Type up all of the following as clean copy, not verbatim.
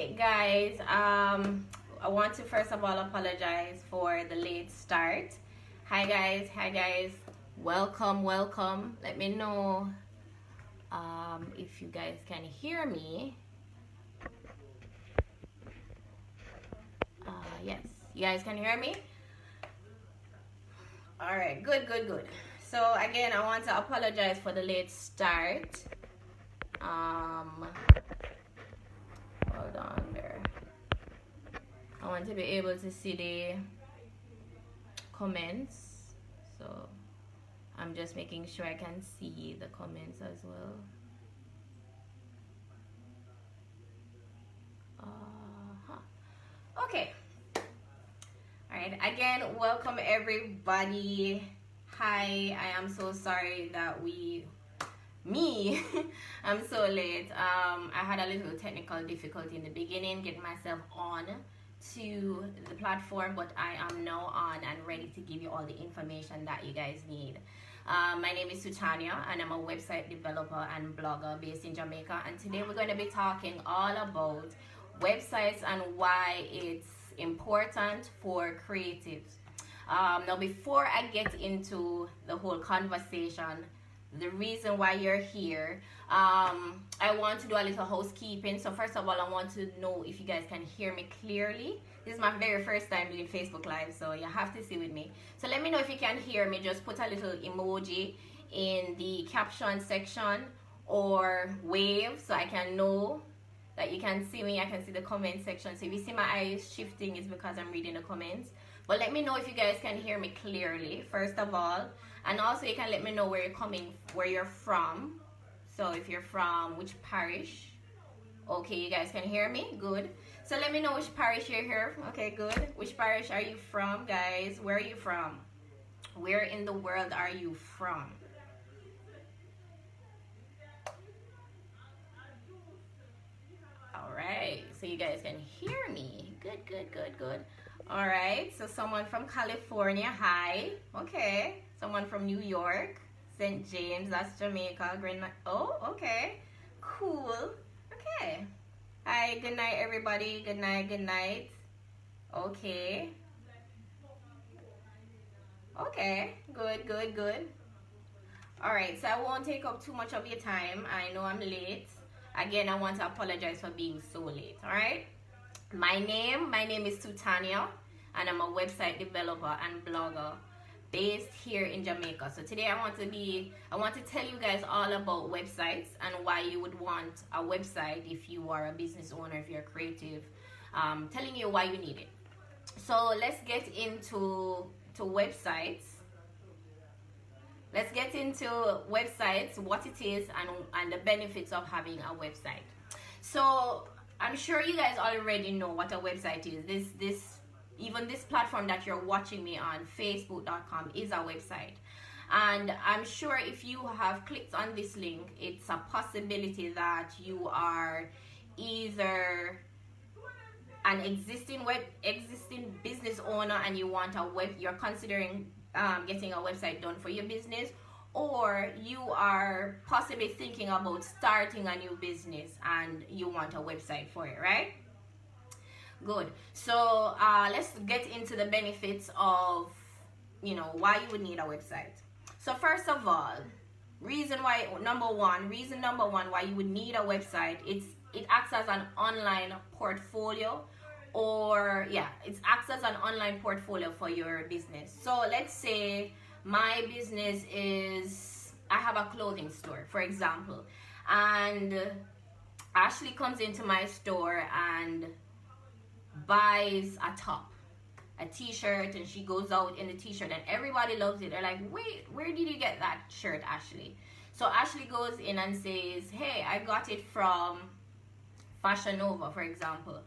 Hi guys, I want to first of all apologize for the late start. Hi guys, welcome. Let me know if you guys can hear me. Yes, you guys can hear me. All right, good. So again, I want to apologize for the late start. Hold on there. I want to be able to see the comments, so I'm just making sure I can see the comments as well. Okay. All right. Again, welcome everybody. Hi. I am so sorry that I'm so late. I had a little technical difficulty in the beginning getting myself on to the platform, but I am now on and ready to give you all the information that you guys need. My name is Sue-Tanya and I'm a website developer and blogger based in Jamaica, and today we're going to be talking all about websites and why it's important for creatives. Now before I get into the whole conversation, the reason why you're here, I want to do a little housekeeping. So first of all, I want to know if you guys can hear me clearly. This is my very first time doing Facebook Live, so you have to see with me. So let me know if you can hear me. Just put a little emoji in the caption section or wave so I can know that you can see me. I can see the comment section. So if you see my eyes shifting, it's because I'm reading the comments. But let me know if you guys can hear me clearly, first of all. And also you can let me know where you're from. So if you're from which parish. Okay, you guys can hear me? Good. So let me know which parish you're here. Okay, good. Which parish are you from, guys? Where are you from? Where in the world are you from? Alright, so you guys can hear me. Good. Alright, so someone from California, hi. Okay. Someone from New York, St. James, that's Jamaica. Oh, okay. Cool. Okay. Hi, good night, everybody. Good night. Okay. Okay, good. Alright, so I won't take up too much of your time. I know I'm late. Again, I want to apologize for being so late. Alright? My name is Sue-Tanya, and I'm a website developer and blogger based here in Jamaica. So today I want to tell you guys all about websites and why you would want a website if you are a business owner, if you're creative, telling you why you need it. So let's get into websites. Let's get into websites, what it is, and the benefits of having a website. So I'm sure you guys already know what a website is. Even this platform that you're watching me on, facebook.com, is a website. And I'm sure if you have clicked on this link, it's a possibility that you are either an existing business owner and you want you're considering getting a website done for your business, or you are possibly thinking about starting a new business and you want a website for it, right? Good. So let's get into the benefits of why you would need a website. So first of all, reason number one why you would need a website, it acts as an online portfolio, it acts as an online portfolio for your business. So let's say my business I have a clothing store, for example, and Ashley comes into my store and buys a top, a t-shirt, and she goes out in the t-shirt and everybody loves it. They're like, wait, where did you get that shirt, Ashley? So Ashley goes in and says, hey, I got it from Fashion Nova, for example.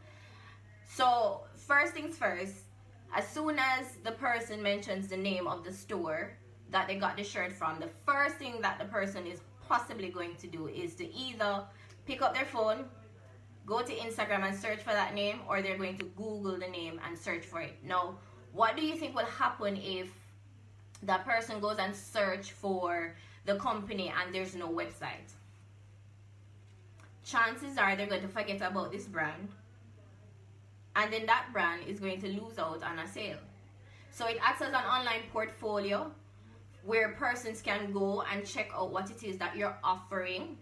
So first things first, as soon as the person mentions the name of the store that they got the shirt from, the first thing that the person is possibly going to do is to either pick up their phone, go to Instagram and search for that name, or they're going to Google the name and search for it. Now, what do you think will happen if that person goes and search for the company and there's no website? Chances are they're going to forget about this brand. and then that brand is going to lose out on a sale. So it acts as an online portfolio where persons can go and check out what it is that you're offering,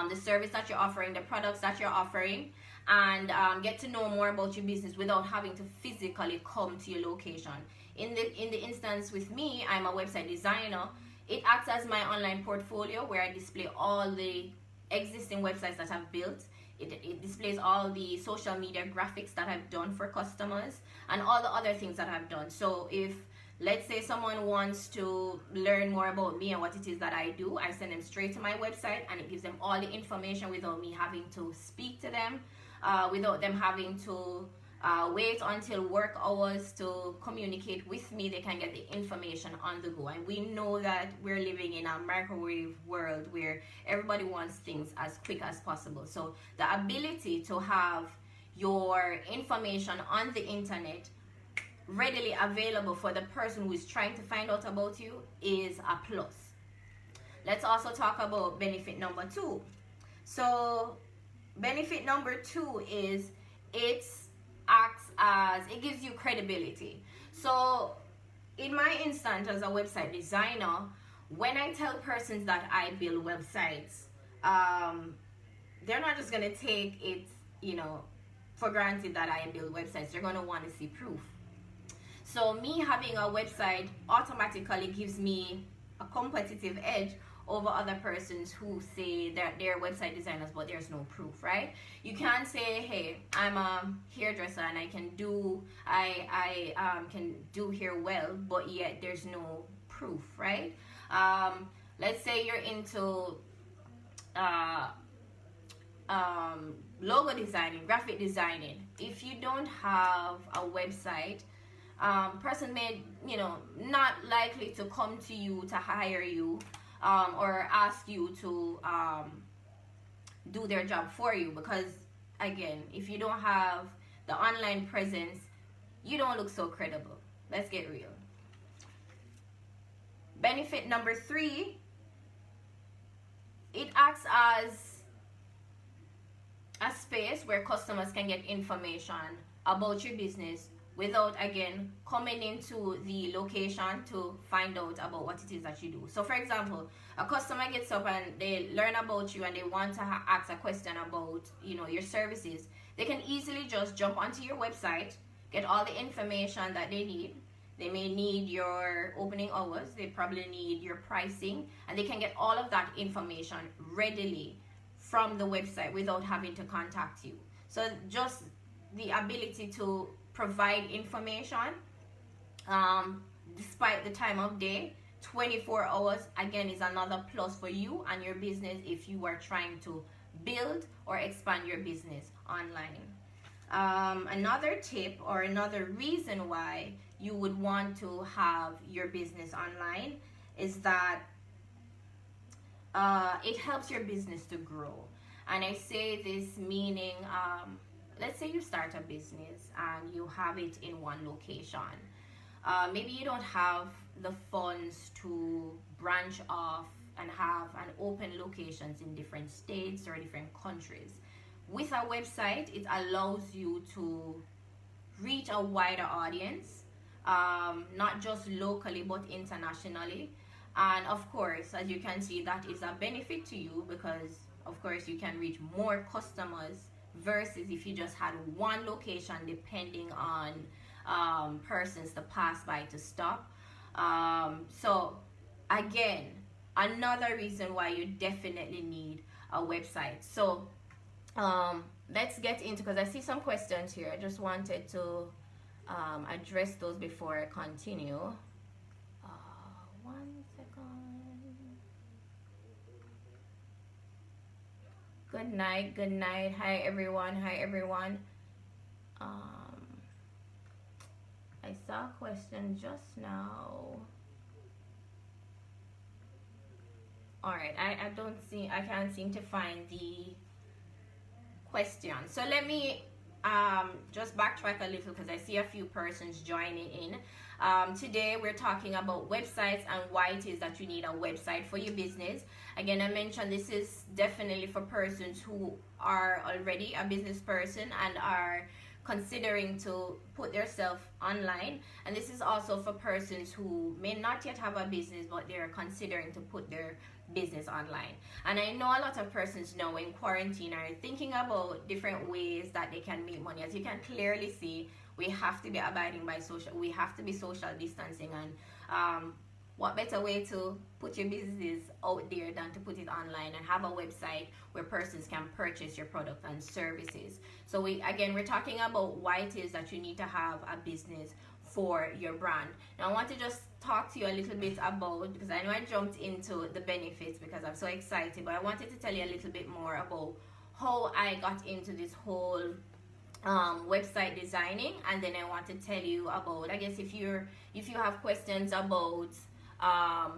the service that you're offering, the products that you're offering, and get to know more about your business without having to physically come to your location. In the instance with me, I'm a website designer. It acts as my online portfolio where I display all the existing websites that I've built. It displays all the social media graphics that I've done for customers and all the other things that I've done. So if, let's say, someone wants to learn more about me and what it is that I do, I send them straight to my website, and it gives them all the information without me having to speak to them, without them having to wait until work hours to communicate with me. They can get the information on the go. And we know that we're living in a microwave world where everybody wants things as quick as possible. So the ability to have your information on the internet readily available for the person who is trying to find out about you is a plus. Let's also talk about benefit number 2. So benefit number 2 is it gives you credibility. So in my instance as a website designer, when I tell persons that I build websites, they're not just going to take it, for granted that I build websites. They're going to want to see proof. So me having a website automatically gives me a competitive edge over other persons who say that they're website designers but there's no proof, right? You can't say, hey, I'm a hairdresser and I can do hair well, but yet there's no proof, right? Let's say you're into logo designing, graphic designing. If you don't have a website, person may, not likely to come to you to hire you, or ask you to do their job for you, because again, if you don't have the online presence, you don't look so credible. Let's get real. Benefit number 3, it acts as a space where customers can get information about your business without, again, coming into the location to find out about what it is that you do. So for example, a customer gets up and they learn about you and they want to ask a question about, your services. They can easily just jump onto your website, get all the information that they need. They may need your opening hours, they probably need your pricing, and they can get all of that information readily from the website without having to contact you. So just the ability to provide information despite the time of day, 24 hours, again, is another plus for you and your business if you are trying to build or expand your business online. Another tip or another reason why you would want to have your business online is that it helps your business to grow. And I say this meaning, let's say you start a business and you have it in one location. Maybe you don't have the funds to branch off and have and open locations in different states or different countries. With a website, it allows you to reach a wider audience, not just locally but internationally. And of course, as you can see, that is a benefit to you because of course you can reach more customers versus if you just had one location depending on persons to pass by to stop. So again, another reason why you definitely need a website. So let's get into, because I see some questions here. I just wanted to address those before I continue. One second. Good night, good night. Hi everyone, hi everyone. I saw a question just now. Alright, I can't seem to find the question. So let me just backtrack a little because I see a few persons joining in. Today we're talking about websites and why it is that you need a website for your business. Again, I mentioned this is definitely for persons who are already a business person and are considering to put themselves online. And this is also for persons who may not yet have a business, but they're considering to put their business online. And I know a lot of persons now in quarantine are thinking about different ways that they can make money. As you can clearly see, we have to be abiding by we have to be social distancing, and what better way to put your business out there than to put it online and have a website where persons can purchase your product and services. So we're talking about why it is that you need to have a business for your brand. Now I want to just talk to you a little bit about, because I know I jumped into the benefits because I'm so excited, but I wanted to tell you a little bit more about how I got into this whole website designing. And then I want to tell you about, I guess if you have questions about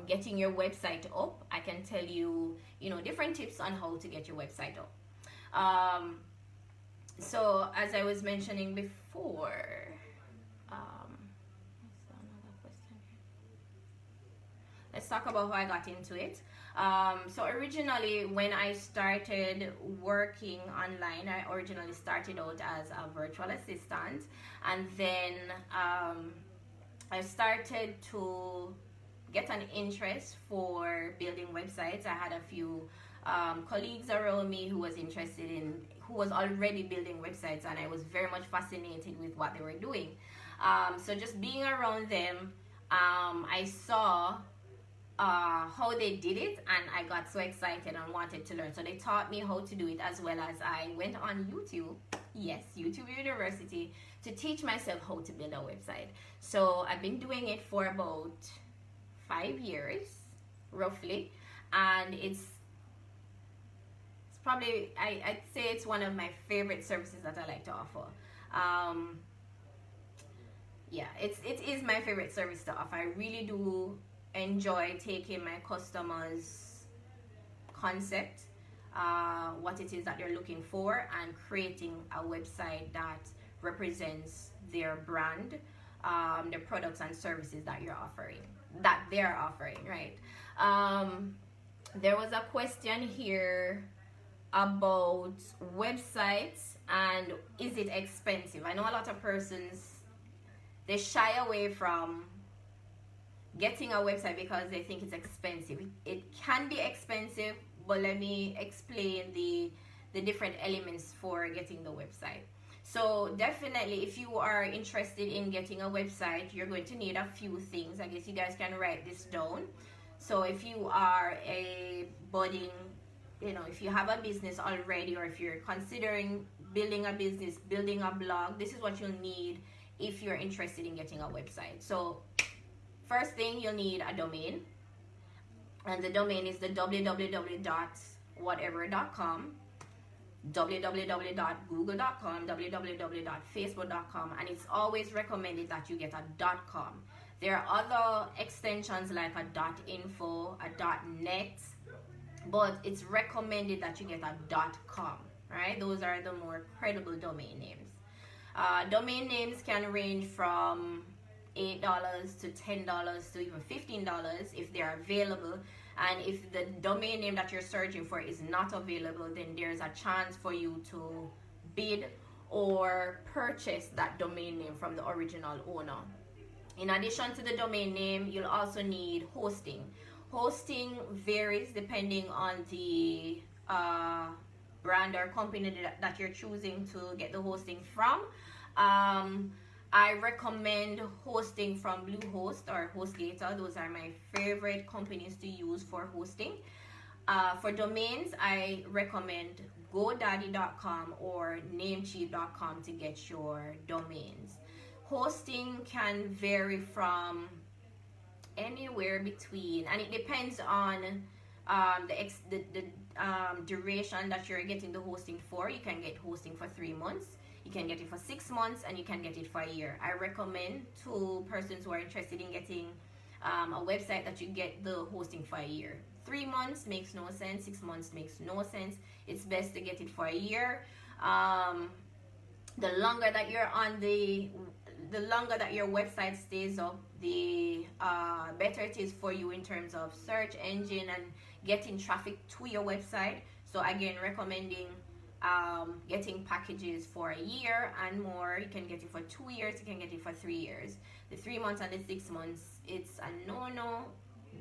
getting your website up, I can tell you, different tips on how to get your website up. So as I was mentioning before, let's talk about how I got into it. So originally, when I started working online, I originally started out as a virtual assistant, and then I started to get an interest for building websites. I had a few colleagues around me who was already building websites, and I was very much fascinated with what they were doing. So just being around them, I saw how they did it, and I got so excited and wanted to learn. So they taught me how to do it, as well as I went on YouTube, yes, YouTube University, to teach myself how to build a website. So I've been doing it for about 5 years roughly, and it's probably, I'd say it's one of my favorite services that I like to offer. Yeah, it is my favorite service to offer. I really do enjoy taking my customers' concept, what it is that they're looking for, and creating a website that represents their brand, the products and services that they're offering, right? There was a question here about websites and is it expensive. I know a lot of persons, they shy away from getting a website because they think it's expensive. It can be expensive, but let me explain the different elements for getting the website. So definitely, if you are interested in getting a website, you're going to need a few things. I guess you guys can write this down. So if you are a budding, if you have a business already, or if you're considering building a business, building a blog, this is what you'll need if you're interested in getting a website. So first thing, you'll need a domain, and the domain is the www.whatever.com, www.google.com, www.facebook.com, and it's always recommended that you get a .com. There are other extensions like a .info, a .net, but it's recommended that you get a .com, right? Those are the more credible domain names. Domain names can range from $8 to $10 to even $15 if they are available. And if the domain name that you're searching for is not available, then there's a chance for you to bid or purchase that domain name from the original owner. In addition to the domain name, you'll also need hosting. Hosting varies depending on the brand or company that you're choosing to get the hosting from. I recommend hosting from Bluehost or HostGator. Those are my favorite companies to use for hosting. For domains, I recommend GoDaddy.com or Namecheap.com to get your domains. Hosting can vary from anywhere between, and it depends on the duration that you're getting the hosting for. You can get hosting for 3 months. You can get it for 6 months, and you can get it for a year. I recommend to persons who are interested in getting a website that you get the hosting for a year. 3 months makes no sense. 6 months makes no sense. It's best to get it for a year. The longer that you're on the longer that your website stays up, the better it is for you in terms of search engine and getting traffic to your website. So again, recommending getting packages for a year and more. You can get it for 2 years, you can get it for 3 years. The 3 months and the 6 months, it's a no-no.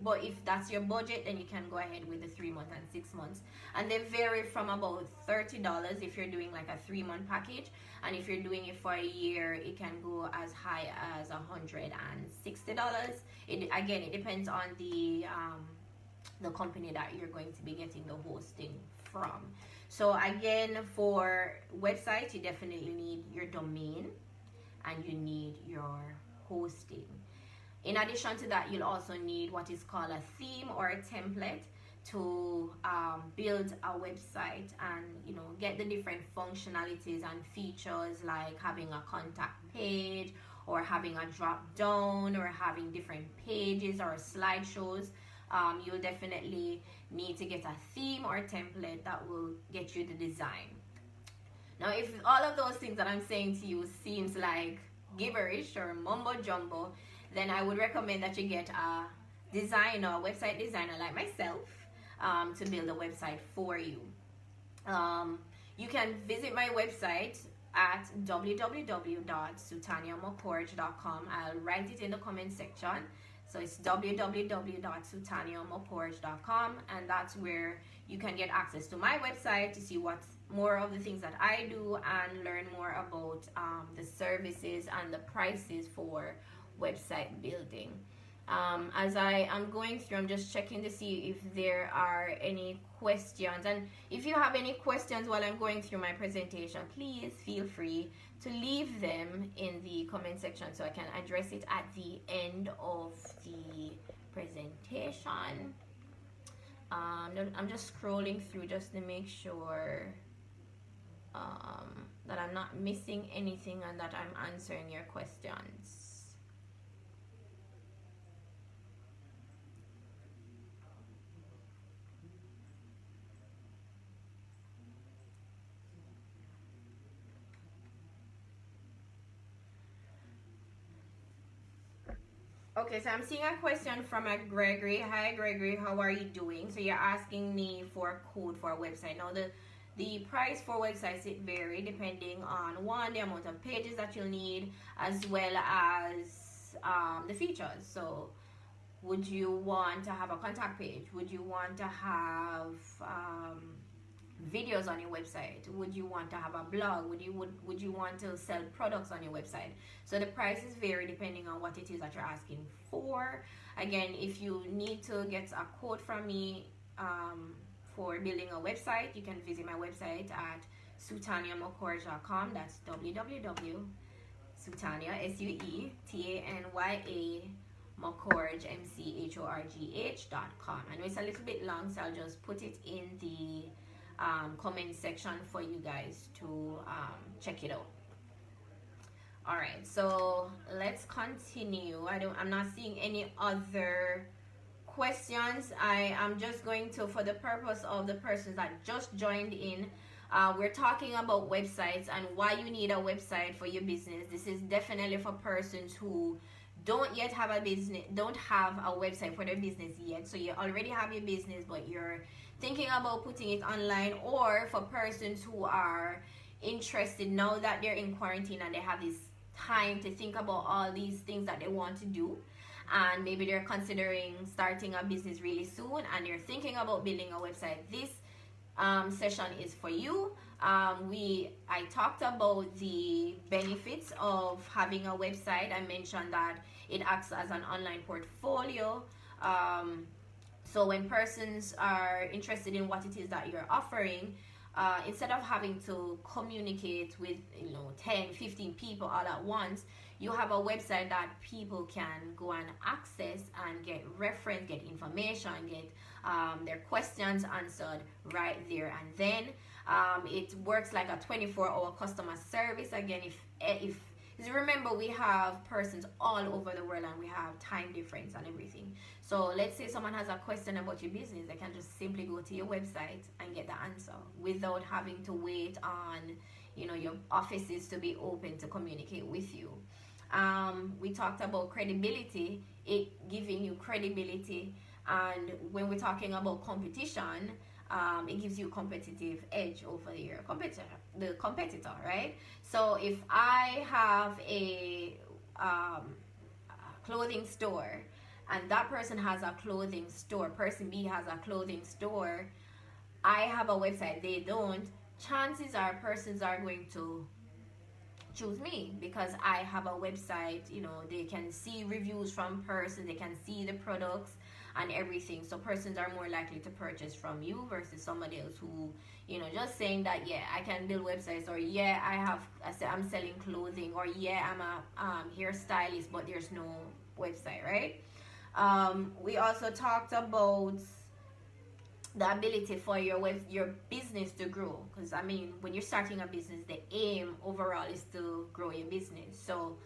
But if that's your budget, then you can go ahead with the 3 months and 6 months. And they vary from about $30 if you're doing like a 3-month package. And if you're doing it for a year, it can go as high as $160. Again, it depends on the company that you're going to be getting the hosting from. So again, for websites, you definitely need your domain and you need your hosting. In addition to that, you'll also need what is called a theme or a template to build a website and, you know, get the different functionalities and features, like having a contact page or having a drop down or having different pages or slideshows. You'll definitely need to get a theme or a template that will get you the design. Now, if all of those things that I'm saying to you seems like gibberish or mumbo jumbo, then I would recommend that you get a designer, a website designer like myself, to build a website for you. You can visit my website at www.Sue-TanyaMcHorgh.com. I'll write it in the comment section. So it's www.Sue-TanyaMcHorgh.com, and that's where you can get access to my website to see what's more of the things that I do and learn more about the services and the prices for website building. As I am going through, I'm just checking to see if there are any questions, and if you have any questions while I'm going through my presentation, please feel free to leave them in the comment section so I can address it at the end of the presentation. I'm just scrolling through just to make sure that I'm not missing anything and that I'm answering your questions. Okay, so I'm seeing a question from a Gregory. Hi Gregory, how are you doing? So you're asking me for a code for a website. Now the price for websites, it vary depending on one, the amount of pages that you'll need, as well as the features. So would you want to have a contact page? Would you want to have videos on your website? Would you want to have a blog? Would you want to sell products on your website? So the prices vary depending on what it is that you're asking for. Again, if you need to get a quote from me for building a website, you can visit my website at Sue-TanyaMcHorgh.com. That's www.Sue-Tanya, SUETANYA McHorgh, MCHORGH.com. I know it's a little bit long, so I'll just put it in the comment section for you guys to check it out. All right, so let's continue. I'm not seeing any other questions. I am just going to, for the purpose of the persons that just joined in, we're talking about websites and why you need a website for your business. This is definitely for persons who don't yet have a business, don't have a website for their business yet. So you already have your business, but you're thinking about putting it online, or for persons who are interested now that they're in quarantine and they have this time to think about all these things that they want to do, and maybe they're considering starting a business really soon and you're thinking about building a website. This session is for you. I talked about the benefits of having a website. I mentioned that it acts as an online portfolio. So when persons are interested in what it is that you're offering, instead of having to communicate with 10, 15 people all at once, you have a website that people can go and access and get reference, get information, get their questions answered right there and then. It works like a 24-hour customer service. Again, if remember, we have persons all over the world and we have time difference and everything. So let's say someone has a question about your business, they can just simply go to your website and get the answer without having to wait on your offices to be open to communicate with you. We talked about credibility, it giving you credibility, and when we're talking about competition, it gives you competitive edge over your competitor, right? So if I have a clothing store, and that person has a clothing store, person B has a clothing store, I have a website, they don't, chances are persons are going to choose me because I have a website. You know, they can see reviews from persons, they can see the products and everything, so persons are more likely to purchase from you versus somebody else who, you know, just saying that, yeah, I can build websites, or yeah, I'm selling clothing, or yeah, I'm a hairstylist, but there's no website, right? We also talked about the ability for your business to grow, because I mean, when you're starting a business, the aim overall is to grow your business. So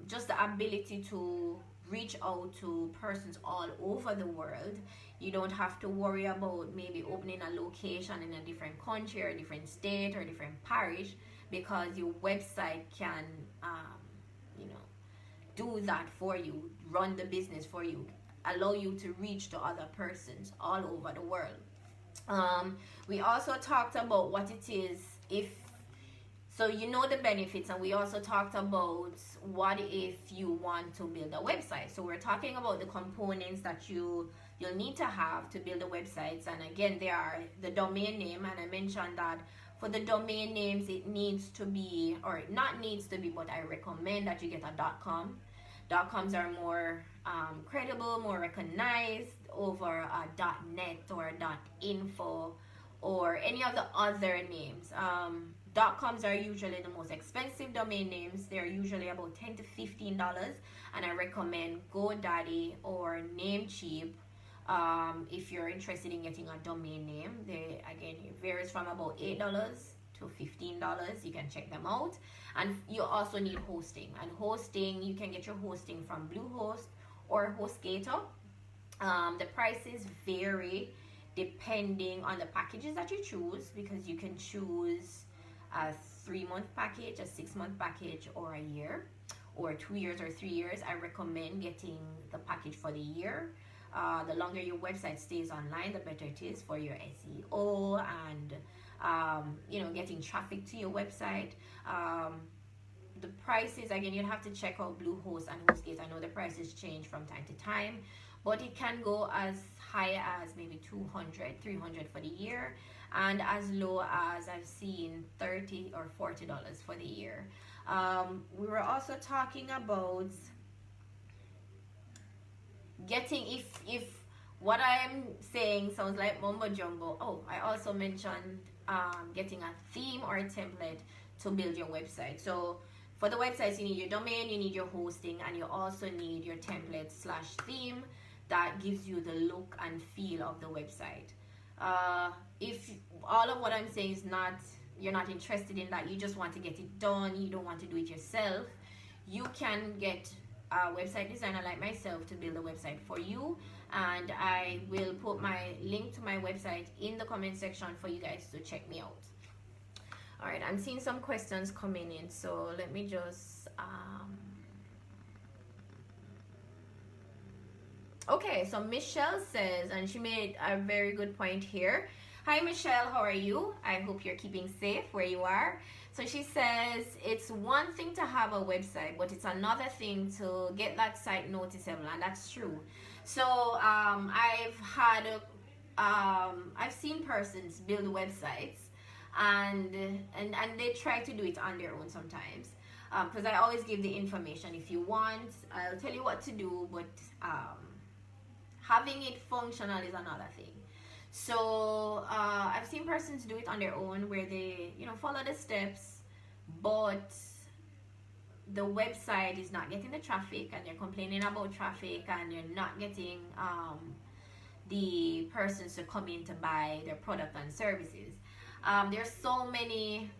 just the ability to reach out to persons all over the world. You don't have to worry about maybe opening a location in a different country or a different state or a different parish, because your website can you know, do that for you, run the business for you, allow you to reach to other persons all over the world. We also talked about what it is if, so you know the benefits, and we also talked about what if you want to build a website. So we're talking about the components that you'll need to have to build the websites. And again, there are the domain name, and I mentioned that for the domain names, it needs to be, or not needs to be, but I recommend that you get a .com. .coms are more credible, more recognized over a .net or .info or any of the other names. .coms are usually the most expensive domain names. They're usually about $10 to $15, and I recommend GoDaddy or Namecheap if you're interested in getting a domain name. They, again, it varies from about $8 to $15. You can check them out. And you also need hosting, and hosting, you can get your hosting from Bluehost or HostGator. The prices vary depending on the packages that you choose, because you can choose a 3-month package, a 6-month package, or a year, or 2 years or 3 years. I recommend getting the package for the year. The longer your website stays online, the better it is for your SEO and you know, getting traffic to your website. The prices, again, you'd have to check out Bluehost and HostGator. I know the prices change from time to time, but it can go as high as maybe $200, $300 for the year, and as low as I've seen $30 or $40 for the year. We were also talking about getting, if what I'm saying sounds like mumbo jumbo. Oh, I also mentioned getting a theme or a template to build your website. So for the websites, you need your domain, you need your hosting, and you also need your template / theme that gives you the look and feel of the website. If all of what I'm saying is not, you're not interested in that, you just want to get it done, you don't want to do it yourself, you can get a website designer like myself to build a website for you, and I will put my link to my website in the comment section for you guys to check me out. All right, I'm seeing some questions coming in, so let me just okay, so Michelle says, and she made a very good point here. Hi Michelle, how are you? I hope you're keeping safe where you are. So she says, it's one thing to have a website, but it's another thing to get that site noticeable, and that's true. So I've seen persons build websites, and they try to do it on their own sometimes, because I always give the information. If you want, I'll tell you what to do, but having it functional is another thing. So I've seen persons do it on their own, where they, you know, follow the steps, but the website is not getting the traffic, and they're complaining about traffic, and you're not getting the persons to come in to buy their product and services. There's so many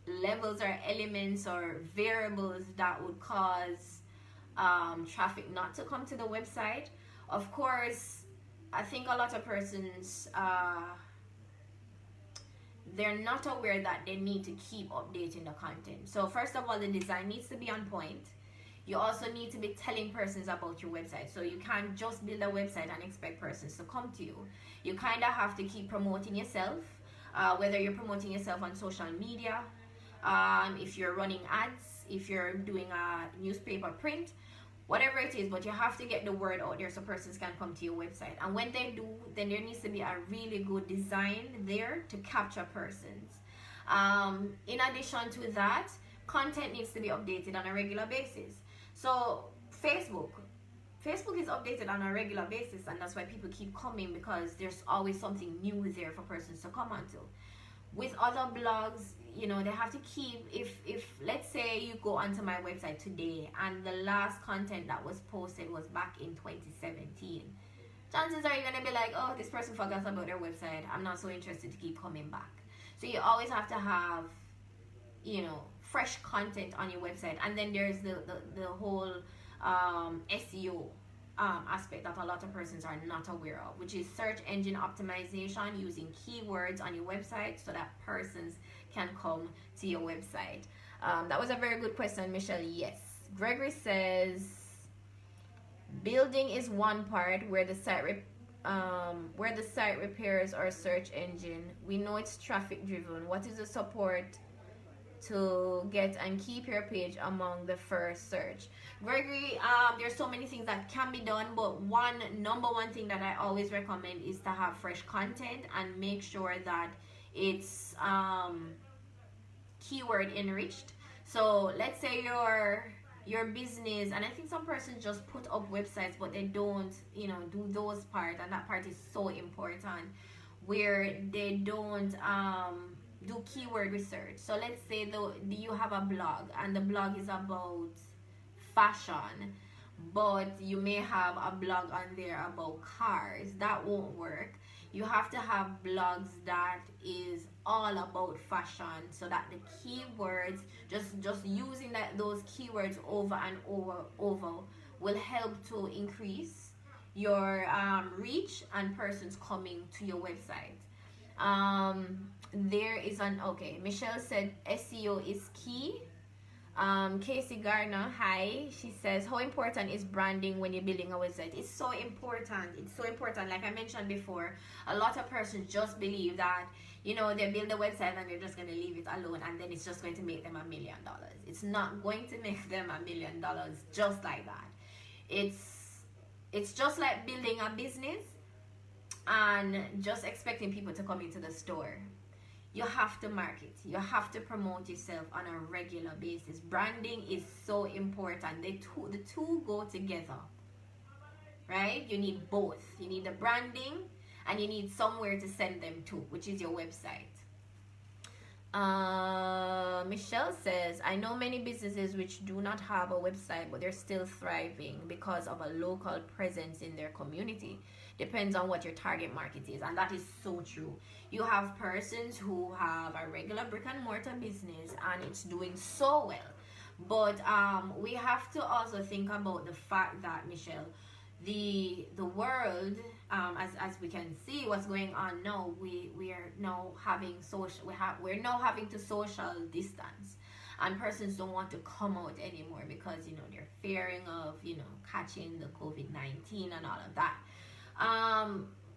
levels or elements or variables that would cause traffic not to come to the website. Of course, I think a lot of persons, they're not aware that they need to keep updating the content. So first of all, the design needs to be on point. you also need to be telling persons about your website. So you can't just build a website and expect persons to come to you. You kind of have to keep promoting yourself, whether you're promoting yourself on social media, if you're running ads, if you're doing a newspaper print, whatever it is, but you have to get the word out there so persons can come to your website. And when they do, then there needs to be a really good design there to capture persons. In addition to that, content needs to be updated on a regular basis. So Facebook is updated on a regular basis, and that's why people keep coming, because there's always something new there for persons to come onto. With other blogs, you know, they have to keep, if let's say you go onto my website today and the last content that was posted was back in 2017, chances are you're gonna be like, oh, this person forgot about their website, I'm not so interested to keep coming back. So you always have to have, you know, fresh content on your website. And then there's the whole SEO aspect that a lot of persons are not aware of, which is search engine optimization, using keywords on your website so that persons can come to your website. That was a very good question, Michelle. Yes. Gregory says building is one part, where the site repairs our search engine. We know it's traffic driven. What is the support to get and keep your page among the first search? Gregory, there's so many things that can be done, but number one thing that I always recommend is to have fresh content and make sure that it's keyword enriched. So let's say your business, and I think some persons just put up websites but they don't, you know, do those part, and that part is so important, where they don't do keyword research. So let's say you have a blog and the blog is about fashion, but you may have a blog on there about cars. That won't work. You have to have blogs that is all about fashion, so that the keywords, just using those keywords over and over will help to increase your reach and persons coming to your website. There is okay, Michelle said SEO is key. Casey Garner, hi, she says, how important is branding when you're building a website? It's so important. It's so important. Like I mentioned before, a lot of persons just believe that, you know, they build a website and they're just going to leave it alone, and then it's just going to make them $1 million. It's not going to make them $1 million just like that. It's just like building a business and just expecting people to come into the store. You have to market. You have to promote yourself on a regular basis. Branding is so important. The two go together, right? You need both. You need the branding and you need somewhere to send them to, which is your website. Michelle says, I know many businesses which do not have a website, but they're still thriving because of a local presence in their community. Depends on what your target market is, and that is so true. You have persons who have a regular brick and mortar business and it's doing so well, but we have to also think about the fact that, Michelle, the world, as we can see what's going on now, we are now having we're now having to social distance, and persons don't want to come out anymore because, you know, they're fearing of, you know, catching the COVID-19 and all of that.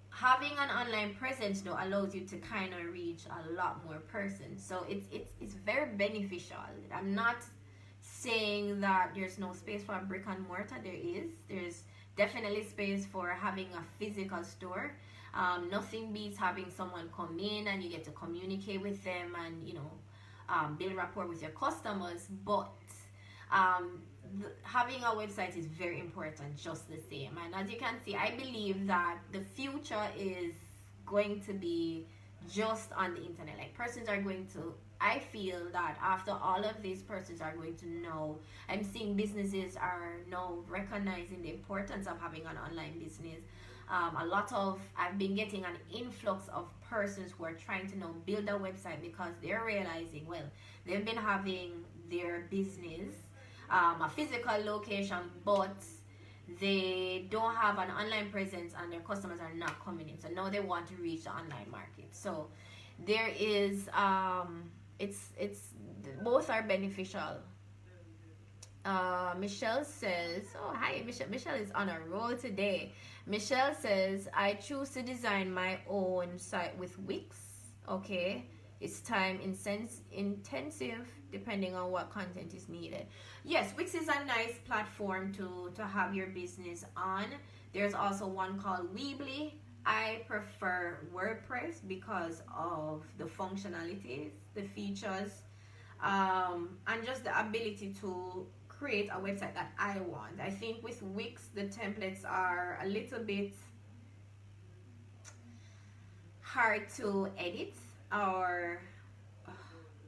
Having an online presence though allows you to kind of reach a lot more persons, so it's very beneficial. I'm not saying that there's no space for a brick and mortar. There's definitely space for having a physical store. Nothing beats having someone come in and you get to communicate with them and, you know, build rapport with your customers, but having a website is very important just the same. And as you can see, I believe that the future is going to be just on the internet. Like, persons are going to, I feel that after all of these, persons are going to know, I'm seeing businesses are now recognizing the importance of having an online business. I've been getting an influx of persons who are trying to now build a website because they're realizing, well, they've been having their business a physical location, but they don't have an online presence and their customers are not coming in, so now they want to reach the online market. So there is it's both are beneficial Michelle says, oh, hi, Michelle. Michelle is on a roll today. Michelle says, I choose to design my own site with Wix. Okay. It's time intensive depending on what content is needed. Yes, Wix is a nice platform to have your business on. There's also one called Weebly. I prefer WordPress because of the functionalities, the features, and just the ability to create a website that I want. I think with Wix the templates are a little bit hard to edit, or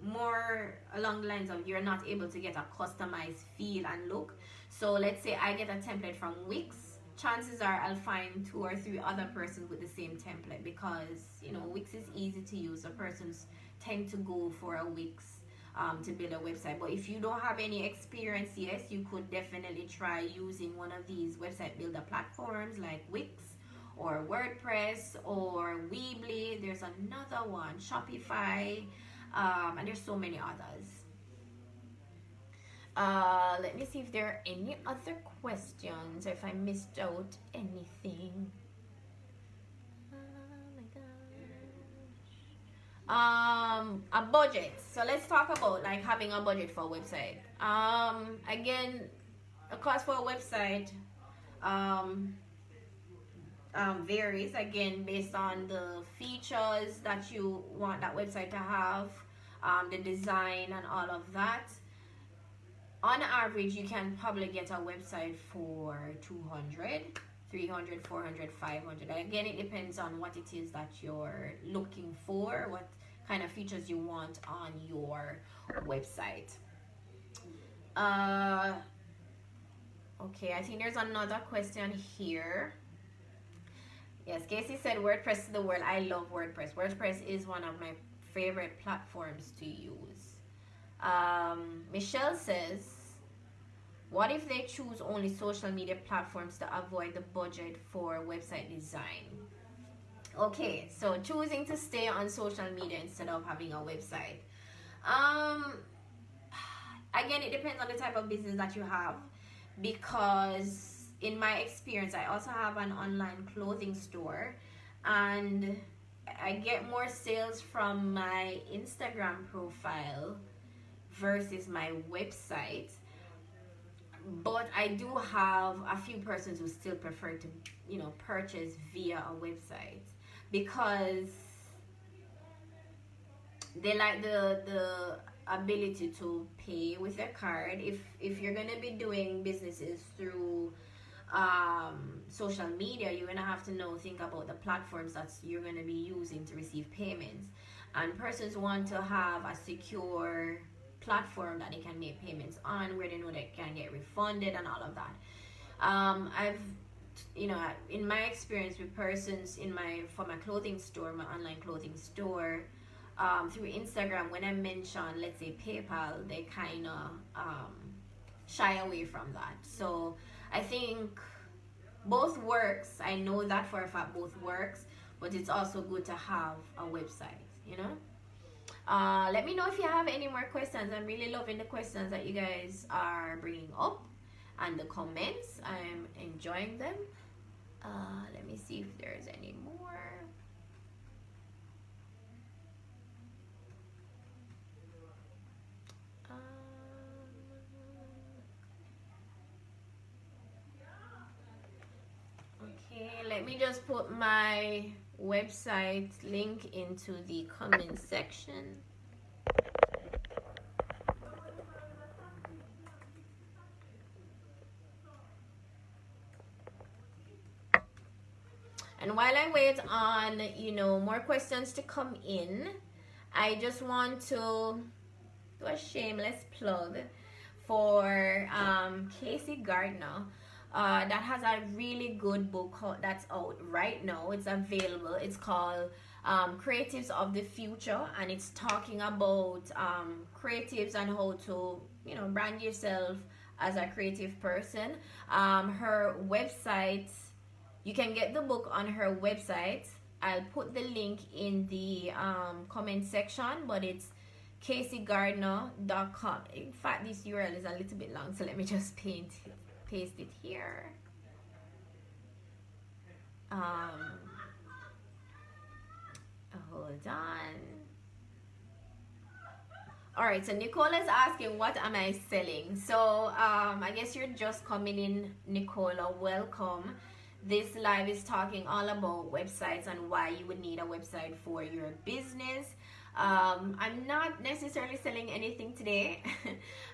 more along the lines of you're not able to get a customized feel and look. So let's say I get a template from Wix, chances are I'll find 2 or 3 other persons with the same template, because Wix is easy to use, so persons tend to go for a Wix to build a website. But if you don't have any experience, yes, you could definitely try using one of these website builder platforms like Wix or WordPress or Weebly. There's another one, Shopify, and there's so many others. Let me see if there are any other questions, or if I missed out anything. A budget. So let's talk about like having a budget for a website. Again, the cost for a website varies, again, based on the features that you want that website to have, the design and all of that. On average, you can probably get a website for 200, 300, 400, 500. Again, it depends on what it is that you're looking for, what kind of features you want on your website. Okay, I think there's another question here. Yes, Casey said WordPress is the world. I love WordPress. WordPress is one of my favorite platforms to use. Michelle says, what if they choose only social media platforms to avoid the budget for website design? Okay, so choosing to stay on social media instead of having a website. Again, it depends on the type of business that you have, because in my experience, I also have an online clothing store, and I get more sales from my Instagram profile versus my website. But I do have a few persons who still prefer to, purchase via a website, because they like the ability to pay with their card. If you're gonna be doing businesses through social media, you're gonna have to think about the platforms that you're gonna be using to receive payments, and persons want to have a secure platform that they can make payments on, where they know they can get refunded and all of that. I've in my experience with persons for my clothing store, my online clothing store, through Instagram, when I mention, let's say, PayPal, they kind of shy away from that. So I think both works. I know that for a fact both works, but it's also good to have a website, Let me know if you have any more questions. I'm really loving the questions that you guys are bringing up, and the comments. I'm enjoying them. Let me see if there's any more. Okay, let me just put my website link into the comment section. And while I wait on, more questions to come in, I just want to do a shameless plug for Casey Gardner. That has a really good book that's out right now. It's available. It's called Creatives of the Future, and it's talking about creatives and how to brand yourself as a creative person. Her website, you can get the book on her website. I'll put the link in the comment section, but it's CaseyGardner.com. In fact, this URL is a little bit long, so let me just paste it here. Hold on. All right, so Nicole is asking, what am I selling? So I guess you're just coming in, Nicola. Welcome. This live is talking all about websites and why you would need a website for your business. I'm not necessarily selling anything today.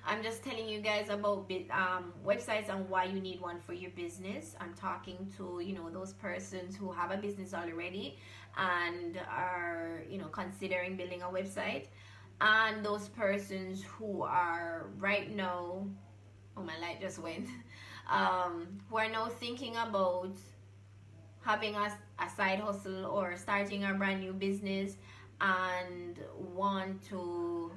I'm just telling you guys about websites and why you need one for your business. I'm talking to, you know, those persons who have a business already and are, you know, considering building a website, and those persons who are right now, oh, my light just went, who are now thinking about having a side hustle or starting a brand new business and want to,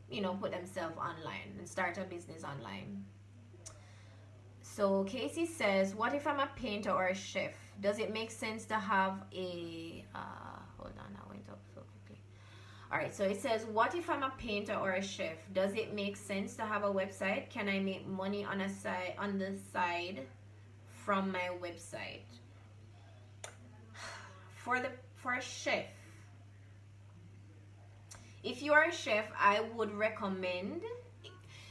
you know, put themselves online and start a business online. So Casey says, what if I'm a painter or a chef? Does it make sense to have a hold on, I went up so quickly. All right, so it says, what if I'm a painter or a chef? Does it make sense to have a website? Can I make money on the side from my website? For a chef, if you are a chef, I would recommend,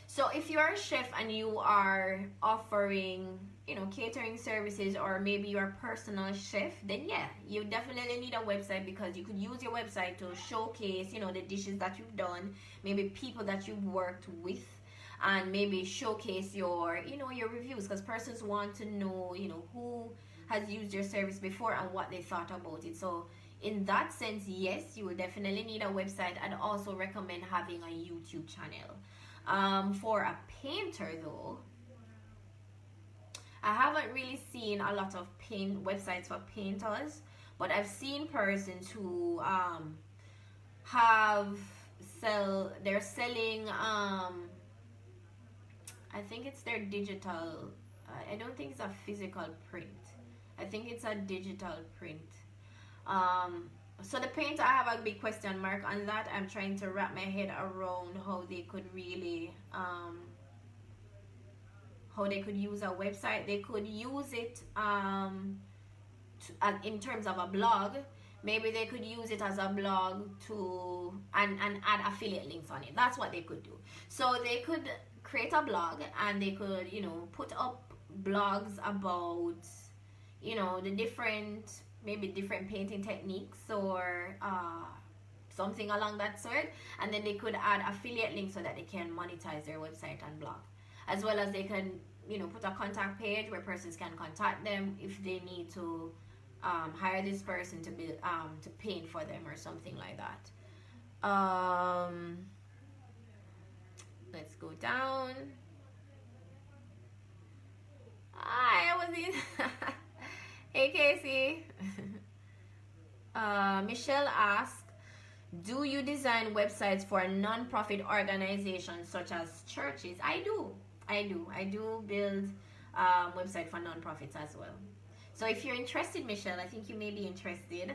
so if you are a chef and you are offering, you know, catering services, or maybe you're a personal chef, then yeah, you definitely need a website, because you could use your website to showcase, you know, the dishes that you've done, maybe people that you've worked with, and maybe showcase your, you know, your reviews, because persons want to know, you know, who has used your service before and what they thought about it. So in that sense, yes, you will definitely need a website. I'd also recommend having a YouTube channel. For a painter though, I haven't really seen a lot of websites for painters, but I've seen persons who they're selling, I think it's their digital, I don't think it's a physical print, I think it's a digital print. So the painter, I have a big question mark on that. I'm trying to wrap my head around how they could really how they could use a website. They could use it in terms of a blog. Maybe they could use it as a blog to and add affiliate links on it. That's what they could do. So they could create a blog, and they could, you know, put up blogs about, you know, the different painting techniques, or something along that sort, and then they could add affiliate links so that they can monetize their website and blog, as well as they can, you know, put a contact page where persons can contact them if they need to hire this person to paint for them or something like that. Let's go down. I was in Hey Casey. Michelle asked, do you design websites for non-profit organizations such as churches? I do build website for non-profits as well. So if you're interested, Michelle, I think you may be interested,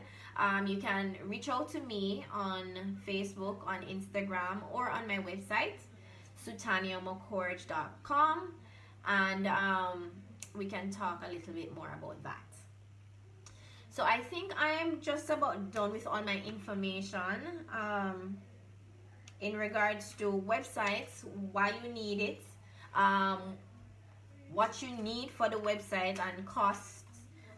you can reach out to me on Facebook, on Instagram, or on my website, Sue-Tanya.McHorgh.com, and we can talk a little bit more about that. So I think I am just about done with all my information in regards to websites, why you need it, what you need for the website, and costs.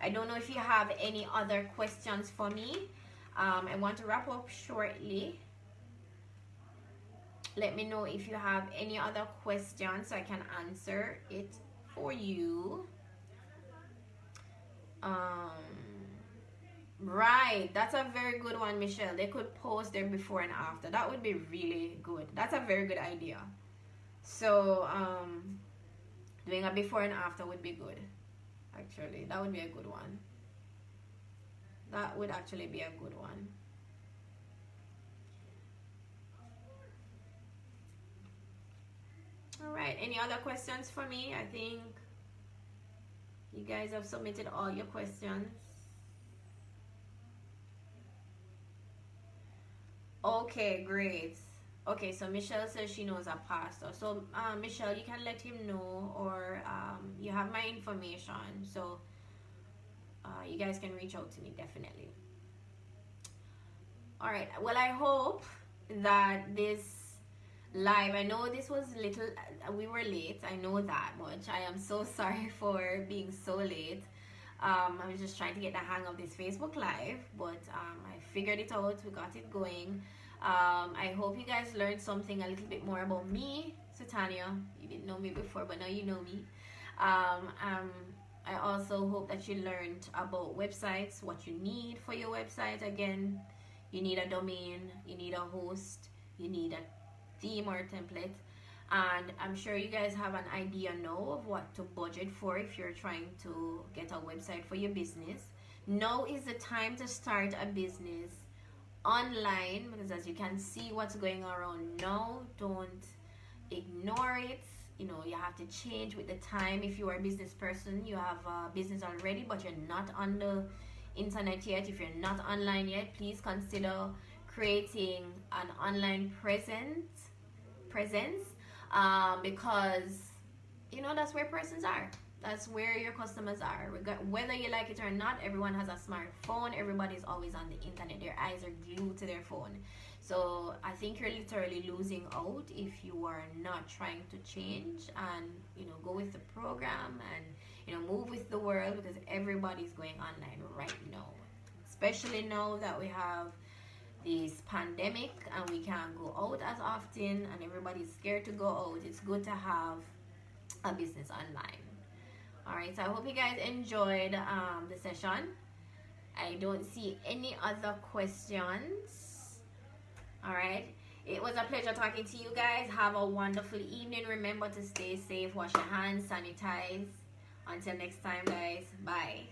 I don't know if you have any other questions for me. I want to wrap up shortly. Let me know if you have any other questions so I can answer it for you. Right, that's a very good one, Michelle. They could post their before and after. That would be really good. That's a very good idea. So doing a before and after would be good. Actually, that would be a good one. That would actually be a good one. All right, any other questions for me? I think you guys have submitted all your questions. Okay, great. Okay, so Michelle says she knows a pastor. So Michelle, you can let him know, or you have my information. So you guys can reach out to me definitely. All right. Well, I hope that this live, I know this was little, we were late, I know that much. I am so sorry for being so late. I was just trying to get the hang of this Facebook live, but I figured it out, we got it going. I hope you guys learned something a little bit more about me, Sue-Tanya. You didn't know me before, but now you know me. I also hope that you learned about websites, what you need for your website. Again, you need a domain, you need a host, you need a theme or template, and I'm sure you guys have an idea now of what to budget for if you're trying to get a website for your business. Now is the time to start a business online, because as you can see what's going around now, don't ignore it. You know, you have to change with the time. If you are a business person, you have a business already but you're not on the internet yet, if you're not online yet, please consider creating an online presence, because you know that's where persons are, that's where your customers are. Whether you like it or not, everyone has a smartphone, everybody's always on the internet, their eyes are glued to their phone. So I think you're literally losing out if you are not trying to change and, you know, go with the program and, you know, move with the world, because everybody's going online right now, especially now that we have this pandemic and we can't go out as often and everybody's scared to go out. It's good to have a business online. All right, so I hope you guys enjoyed the session. I don't see any other questions. All right, it was a pleasure talking to you guys. Have a wonderful evening. Remember to stay safe, wash your hands, sanitize. Until next time, guys. Bye.